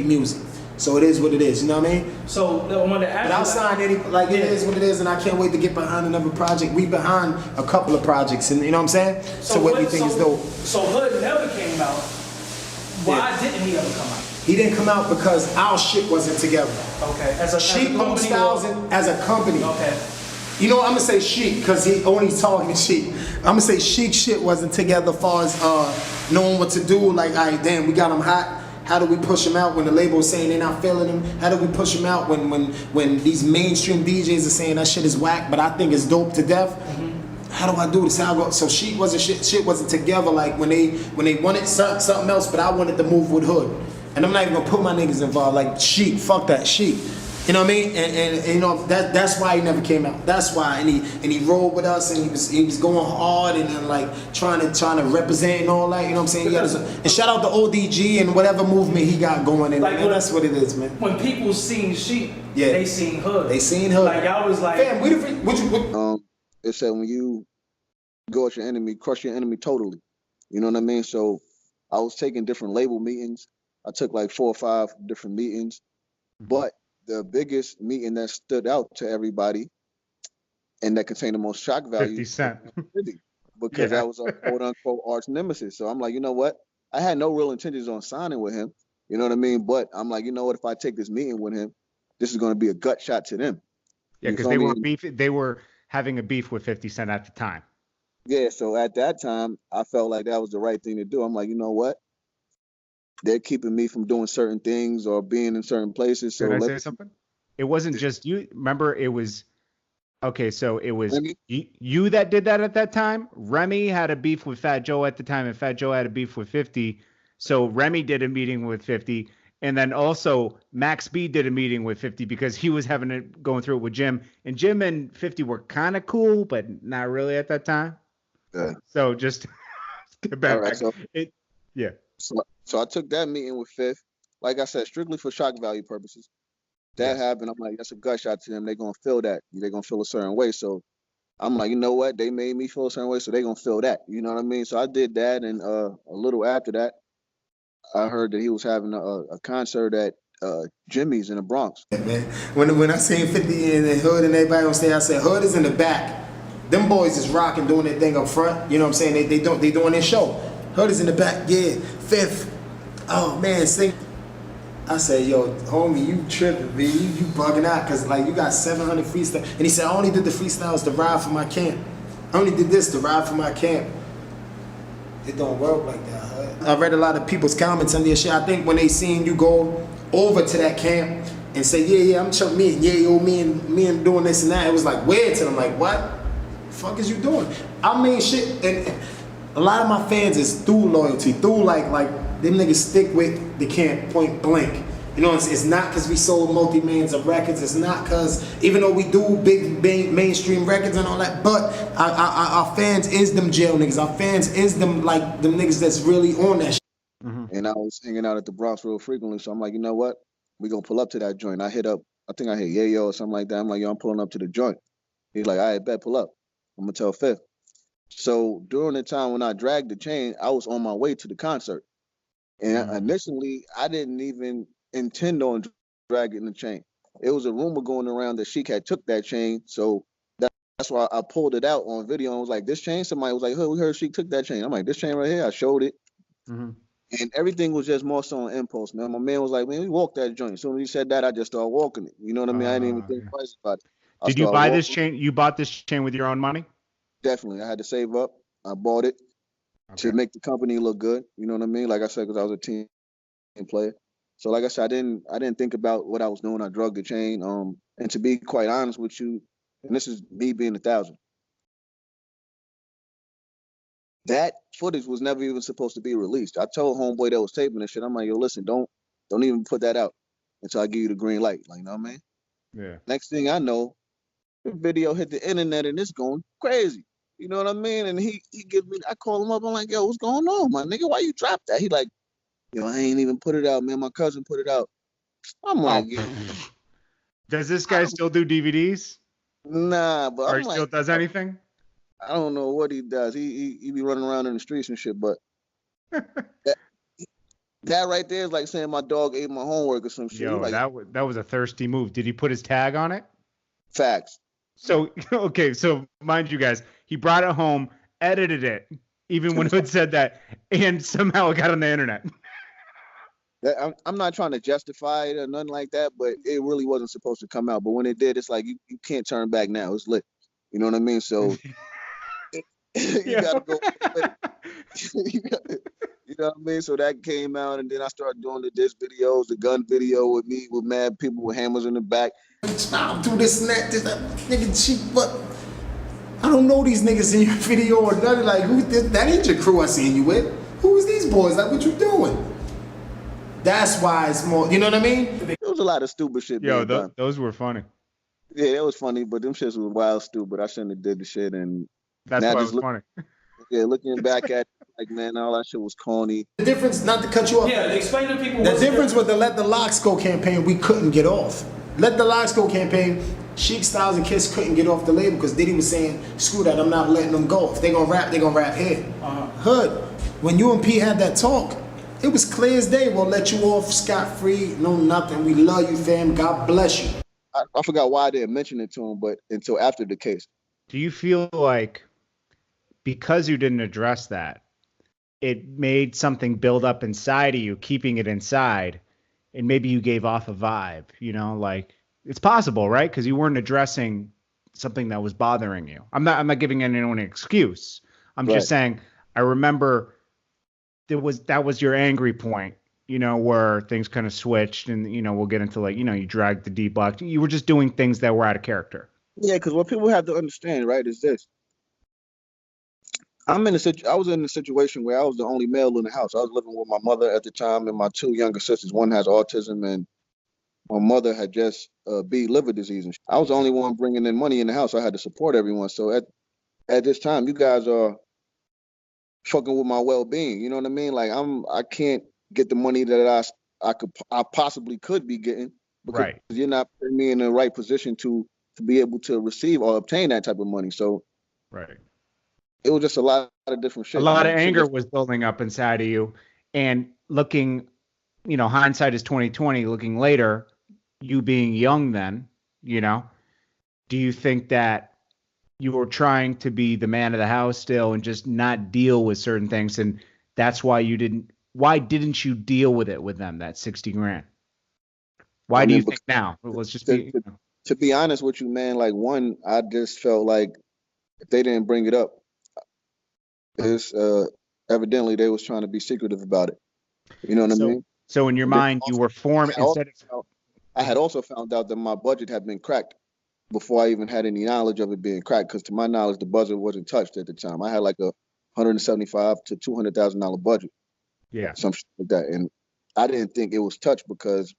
music. So it is what it is. You know what I mean? So I wanted to ask. But I'll sign any. Like it is what it is, and I can't wait to get behind another project. We behind a couple of projects, and you know what I'm saying? So what we think is dope. So Hood never came out. Why didn't he ever come out? He didn't come out because our shit wasn't together. Okay. Sheek Home Styles as a company. Okay. You know, I'm gonna say Sheek because he only talking to Sheek. I'm gonna say Sheek shit wasn't together as far as knowing what to do. Like, all right, damn, we got him hot. How do we push him out when the label is saying they're not feeling him? How do we push him out when these mainstream DJs are saying that shit is whack, but I think it's dope to death? How do I do this? How I go? So Sheek wasn't shit wasn't together. Like when they wanted something else, but I wanted to move with Hood, and I'm not even gonna put my niggas involved. Like Sheek, fuck that Sheek. You know what I mean? And you know that's why he never came out. That's why. And he rolled with us, and he was going hard and then like trying to represent and all that. You know what I'm saying? And shout out to ODG and whatever movement he got going. And like, that's what it is, man. When people seen Sheek, they seen Hood. They seen Hood. Like y'all was like, fam, what it said when you go at your enemy, crush your enemy totally. You know what I mean? So I was taking different label meetings. I took like 4 or 5 different meetings, but the biggest meeting that stood out to everybody and that contained the most shock value 50 Cent. Because that was a quote unquote arch nemesis. So I'm like, you know what? I had no real intentions on signing with him. You know what I mean? But I'm like, you know what? If I take this meeting with him, this is going to be a gut shot to them. Yeah, because they were having a beef with 50 Cent at the time. Yeah, so at that time, I felt like that was the right thing to do. I'm like, you know what? They're keeping me from doing certain things or being in certain places. So Can I say something? It wasn't just you. Remember, it was okay. So it was you that did that at that time. Remy had a beef with Fat Joe at the time, and Fat Joe had a beef with 50. So Remy did a meeting with 50, and then also Max B did a meeting with 50 because he was going through it with Jim, and Jim and 50 were kind of cool, but not really at that time. Yeah. So just get back. Right, so, yeah. So I took that meeting with Fifth, like I said, strictly for shock value purposes. That happened. I'm like, that's a gut shot to them. They're going to feel that. They're going to feel a certain way. So I'm like, you know what? They made me feel a certain way, so they're going to feel that. You know what I mean? So I did that. And a little after that, I heard that he was having a concert at Jimmy's in the Bronx. Yeah, man. When I seen 50 in the Hood and everybody on stage, I said, Hood is in the back. Them boys is rocking, doing their thing up front. You know what I'm saying? They doing their show. Hood is in the back. Yeah. Fifth. Oh, man, sing. I said, yo, homie, you tripping, man. You bugging out because, like, you got 700 freestyles. And he said, I only did the freestyles to ride for my camp. I only did this to ride for my camp. It don't work like that, huh? I read a lot of people's comments on this shit. I think when they seen you go over to that camp and say, yeah, I'm Chuck me, me and doing this and that, it was like weird to them. Like, what the fuck is you doing? I mean, shit, and a lot of my fans is through loyalty, through like them niggas stick with the camp point blank. You know, it's not because we sold multi-millions of records. It's not because, even though we do big mainstream records and all that, but our fans is them jail niggas. Our fans is them, like, them niggas that's really on that shit. And I was hanging out at the Bronx real frequently, so I'm like, you know what? We gonna pull up to that joint. I think I hit Yayo or something like that. I'm like, yo, I'm pulling up to the joint. He's like, all right, bet, pull up. I'm gonna tell Fifth. So during the time when I dragged the chain, I was on my way to the concert. And initially, I didn't even intend on dragging the chain. It was a rumor going around that Sheek had took that chain. So that's why I pulled it out on video and was like, this chain? Somebody was like, hey, we heard Sheek took that chain. I'm like, this chain right here? I showed it. And everything was just more so on impulse, man. My man was like, man, we walked that joint. As soon as he said that, I just started walking it. You know what I mean? I didn't even think twice about it. Did you buy this chain? You bought this chain with your own money? Definitely. I had to save up. I bought it to make the company look good. You know what I mean? Like I said, because I was a team player. So like I said, I didn't think about what I was doing. I drugged the chain. And to be quite honest with you, and this is me being 1,000. That footage was never even supposed to be released. I told homeboy that was taping this shit, I'm like, yo, listen, don't even put that out until I give you the green light. Like, you know what I mean? Yeah. Next thing I know, the video hit the internet and it's going crazy. You know what I mean? And he gives me, I call him up, I'm like, yo, what's going on, my nigga? Why you dropped that? He like, yo, I ain't even put it out, man. My cousin put it out. I'm like, does this guy still do DVDs? Nah, but Or I'm he like, still does anything? I don't know what he does. He be running around in the streets and shit, but that right there is like saying my dog ate my homework or some shit. Yo, like, that was a thirsty move. Did he put his tag on it? Facts. So, okay, so mind you guys, he brought it home, edited it, even when it said that, and somehow it got on the internet. I'm not trying to justify it or nothing like that, but it really wasn't supposed to come out. But when it did, it's like you can't turn back now. It's lit. You know what I mean? So you gotta go. You know what I mean? So that came out, and then I started doing the disc videos, the gun video with me with mad people with hammers in the back. I'll do this and that, nigga cheap, but I don't know these niggas in your video or nothing. Like, that ain't your crew I seen you with. Who is these boys? Like, what you doing? That's why it's more, you know what I mean? There was a lot of stupid shit. Yo, those were funny. Yeah, it was funny, but them shits was wild stupid. I shouldn't have did the shit, and that's why it was funny. Yeah, looking back at it, like, man, all that shit was corny. The difference, not to cut you off. Yeah, explain to people. The difference with the Let the Locks Go campaign, we couldn't get off. Let the Locks Go campaign, Sheek, Styles, and Kiss couldn't get off the label because Diddy was saying, screw that, I'm not letting them go. If they gonna rap here. Hood, when you and P had that talk, it was clear as day. We'll let you off scot-free, no nothing. We love you, fam. God bless you. I forgot why I didn't mention it to him, but until after the case. Do you feel like because you didn't address that, it made something build up inside of you, keeping it inside, and maybe you gave off a vibe, you know, like it's possible, right? Because you weren't addressing something that was bothering you. I'm not giving anyone an excuse. I'm just saying, I remember that was your angry point, you know, where things kind of switched, and, you know, we'll get into, like, you know, you dragged the D block. You were just doing things that were out of character. Yeah, because what people have to understand, right, is this. I was in a situation where I was the only male in the house. I was living with my mother at the time and my two younger sisters. One has autism, and my mother had just B liver disease. And I was the only one bringing in money in the house. I had to support everyone. So at this time, you guys are fucking with my well-being. You know what I mean? Like, I can't get the money that I possibly could be getting, because you're not putting me in the right position to be able to receive or obtain that type of money. So it was just a lot of different shit. A lot of anger was building up inside of you, and looking, you know, hindsight is 2020. Looking later, you being young then, you know, do you think that you were trying to be the man of the house still and just not deal with certain things, and that's why why didn't you deal with it with them, that 60 grand? Why do you think now? Let's just to be honest with you, man, like, one, I just felt like if they didn't bring it up, it's evidently they was trying to be secretive about it. You know what I mean? So in your mind, you were forming I had also found out that my budget had been cracked before I even had any knowledge of it being cracked, because to my knowledge, the buzzer wasn't touched at the time. I had like a $175,000 to $200,000 budget. Yeah. Something like that. And I didn't think it was touched because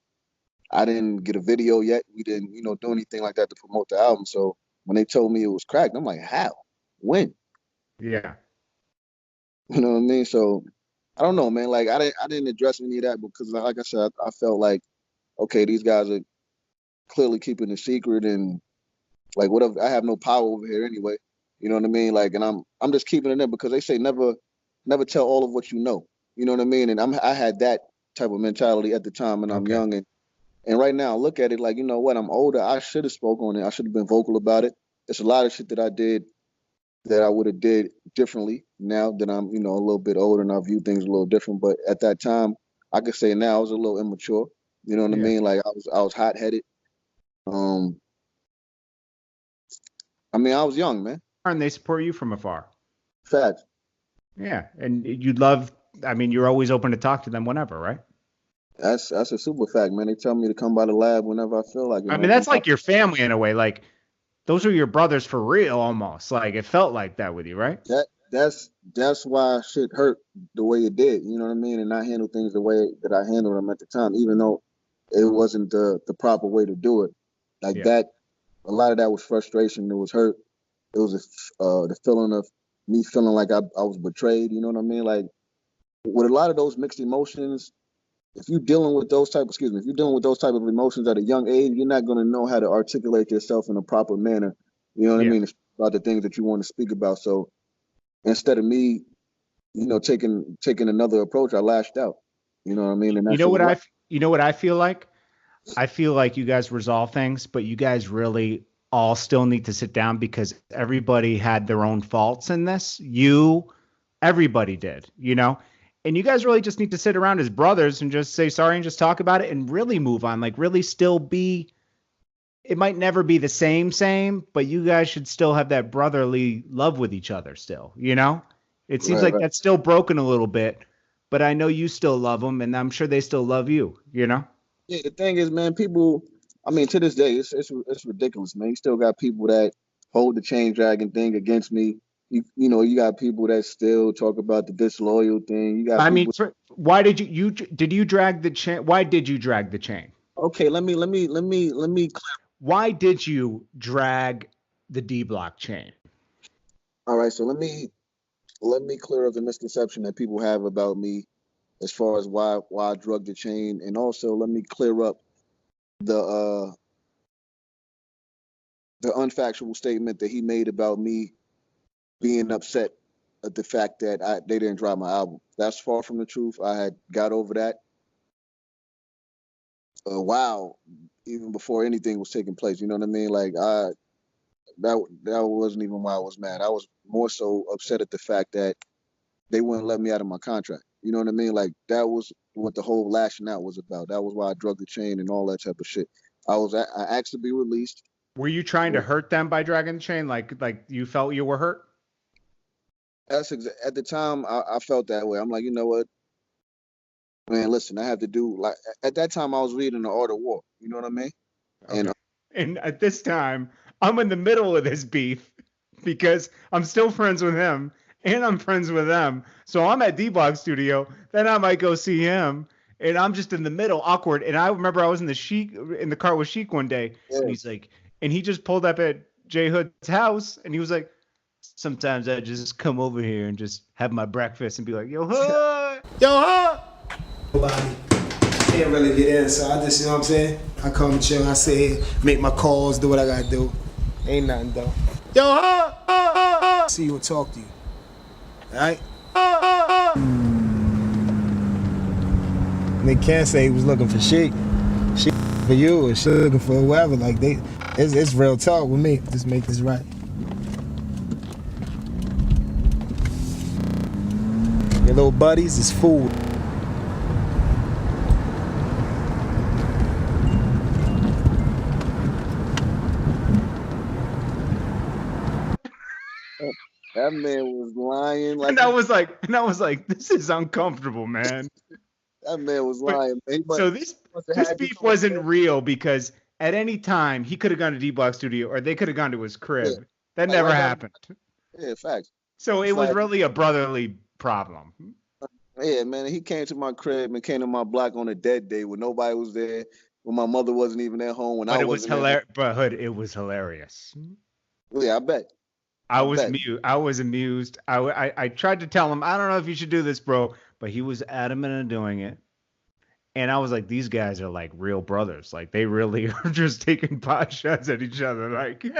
I didn't get a video yet. We didn't, you know, do anything like that to promote the album. So when they told me it was cracked, I'm like, how? When? Yeah. You know what I mean? So I don't know, man. Like, I didn't address any of that because, like I said, I felt like okay, these guys are clearly keeping it secret and like whatever. I have no power over here anyway. You know what I mean? Like, and I'm just keeping it in because they say never tell all of what you know. You know what I mean? And I had that type of mentality at the time, and I'm Okay. young and right now, look at it like, you know what? I'm older. I should have spoke on it. I should have been vocal about it. There's a lot of shit that I did that I would have did differently now that I'm, you know, a little bit older and I view things a little different. But at that time, I could say now I was a little immature. You know what I Yeah. mean? Like I was hot headed. Um, I mean, I was young, man. And they support you from afar. Facts. Yeah. And you'd love, I mean, you're always open to talk to them whenever, right? That's a super fact, man. They tell me to come by the lab whenever I feel like it. I Man. mean, that's like your family in a way. Like, those are your brothers for real almost. Like, it felt like that with you, right? That's why shit hurt the way it did. You know what I mean? And I handled things the way that I handled them at the time, even though it wasn't the proper way to do it. Like Yeah. that, a lot of that was frustration. It was hurt. It was the feeling of me feeling like I was betrayed. You know what I mean? Like with a lot of those mixed emotions, if you're dealing with those type of emotions at a young age, you're not going to know how to articulate yourself in a proper manner. You know what I Yeah. mean? About the things that you want to speak about. So instead of me, you know, taking another approach, I lashed out. You know what I mean? And You know what I feel like? I feel like you guys resolve things, but you guys really all still need to sit down because everybody had their own faults in this. Everybody did, you know? And you guys really just need to sit around as brothers and just say sorry and just talk about it and really move on. Like really still be, it might never be the same, but you guys should still have that brotherly love with each other still, you know? It seems like right. that's still broken a little bit, but I know you still love them and I'm sure they still love you, you know? Yeah, the thing is, man, people. I mean, to this day, it's ridiculous, man. You still got people that hold the chain dragging thing against me. You know, you got people that still talk about the disloyal thing. You got I mean, people. why did did you drag the chain? Why did you drag the chain? Okay, let me. Why did you drag the D block chain? All right, so let me clear up the misconception that people have about me as far as why I drug the chain, and also let me clear up the the unfactual statement that he made about me being upset at the fact that they didn't drop my album. That's far from the truth. I had got over that a while, even before anything was taking place. You know what I mean? Like that wasn't even why I was mad. I was more so upset at the fact that they wouldn't let me out of my contract. You know what I mean? Like that was what the whole lashing out was about. That was why I drug the chain and all that type of shit. I asked to be released. Were you trying to hurt them by dragging the chain? Like you felt you were hurt? At the time I felt that way. I'm like, you know what, man, listen, I have to do like at that time I was reading The Art of War. You know what I mean? Okay. And And at this time, I'm in the middle of this beef because I'm still friends with him and I'm friends with them. So I'm at D Block Studio. Then I might go see him. And I'm just in the middle, awkward. And I remember I was in the car with Sheek one day, yeah, and he's like, and he just pulled up at J Hood's house, and he was like, sometimes I just come over here and just have my breakfast and be like, yo, Hood, yo, Hood. Nobody can't really get in, so I just, you know what I'm saying? I come chill, I sit here, make my calls, do what I gotta do. Ain't nothing though. Yo, Hood. See you and talk to you. Alright? They can't say he was looking for Sheek. Sheek for you or Sheek looking for whoever. Like it's real talk with me. Just make this right. Your little buddies is food. that man was lying like And I was like, this is uncomfortable, man. that man was But- lying. Man. So this beef wasn't real because at any time he could have gone to D Block Studio or they could have gone to his crib. Yeah. That Like, never like that- happened. Yeah, facts. So it It's was like- really a brotherly problem. Yeah, man, he came to my crib and came to my block on a dead day when nobody was there, when my mother wasn't even at home, when But I it was wasn't there. hilarious. But Hood, it was hilarious. Yeah, I bet. I was bet. amused. I was amused. I tried to tell him, I don't know if you should do this, bro, but he was adamant in doing it. And I was like, these guys are like real brothers. Like they really are just taking pot shots at each other. Like, It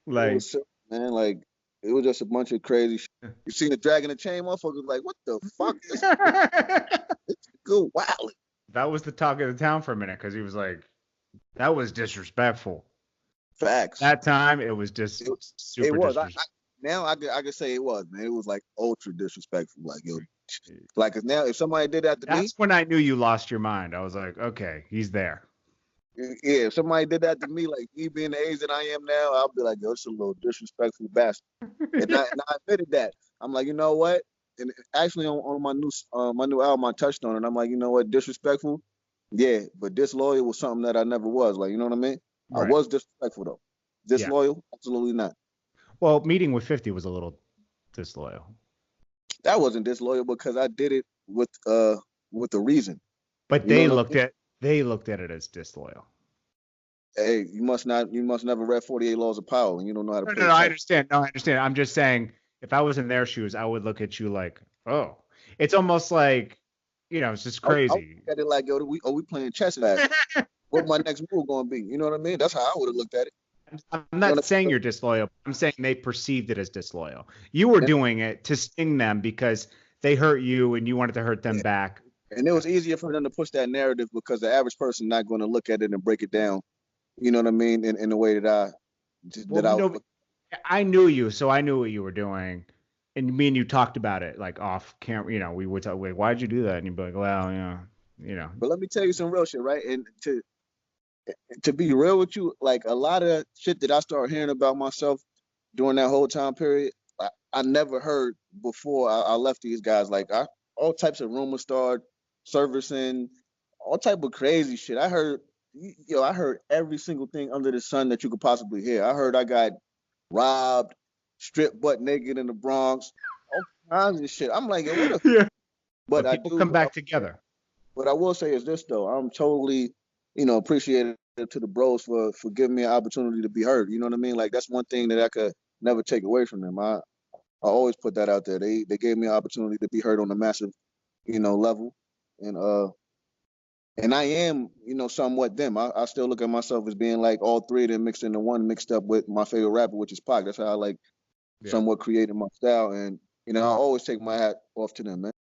like was sick, man. Like it was just a bunch of crazy shit. You seen the Dragon the Chain motherfuckers like, what the fuck? It's good wild. that was the talk of the town for a minute because he was like, that was disrespectful. Facts. That time it was just It, super it was. disrespectful. Now I could say it was, man. It was like ultra disrespectful. Like yo, like 'cause now if somebody did that to me, That's when I knew you lost your mind. I was like, okay, he's there. yeah, if somebody did that to me, like me being the age that I am now, I'll be like, yo, it's a little disrespectful bastard. And I admitted that. I'm like, you know what? And actually on my new album, I touched on it. I'm like, you know what? Disrespectful, yeah, but disloyal was something that I never was. Like, you know what I mean? I Right. was disrespectful though. Yeah. Disloyal, absolutely not. Well, meeting with 50 was a little disloyal. That wasn't disloyal because I did it with a reason. But You they know what looked at it as disloyal. Hey, you must never read 48 Laws of Power and you don't know how to No, pay no, no, I attention. understand. No, I understand. I'm just saying, if I was in their shoes, I would look at you like, oh, it's almost like, it's just I would crazy. look at it like, yo, we playing chess last. What my next move gonna be? You know what I mean? That's how I would have looked at it. I'm You not know saying you're disloyal. I'm saying they perceived it as disloyal. You were doing it to sting them because they hurt you and you wanted to hurt them back. And it was easier for them to push that narrative because the average person not going to look at it and break it down. You know what I mean? In the way that Well, that I no, I knew you, so I knew what you were doing. And me and you talked about it like off camera. We would talk, like, why'd you do that? And you'd be like, well, But let me tell you some real shit, right? And to be real with you, like a lot of shit that I started hearing about myself during that whole time period, I never heard before I left these guys. Like all types of rumors started surfacing, all type of crazy shit. I heard every single thing under the sun that you could possibly hear. I heard I got robbed, stripped butt naked in the Bronx, all kinds of shit. I'm like, yo, what the yeah. But But people come back together. what I will say is this though, I'm totally, appreciative to the bros for giving me an opportunity to be heard. You know what I mean? Like that's one thing that I could never take away from them. I always put that out there. They gave me an opportunity to be heard on a massive, level. And I am, somewhat them. I still look at myself as being like all three of them mixed into one, mixed up with my favorite rapper, which is Pac. That's how I like somewhat created my style. And, I always take my hat off to them, man.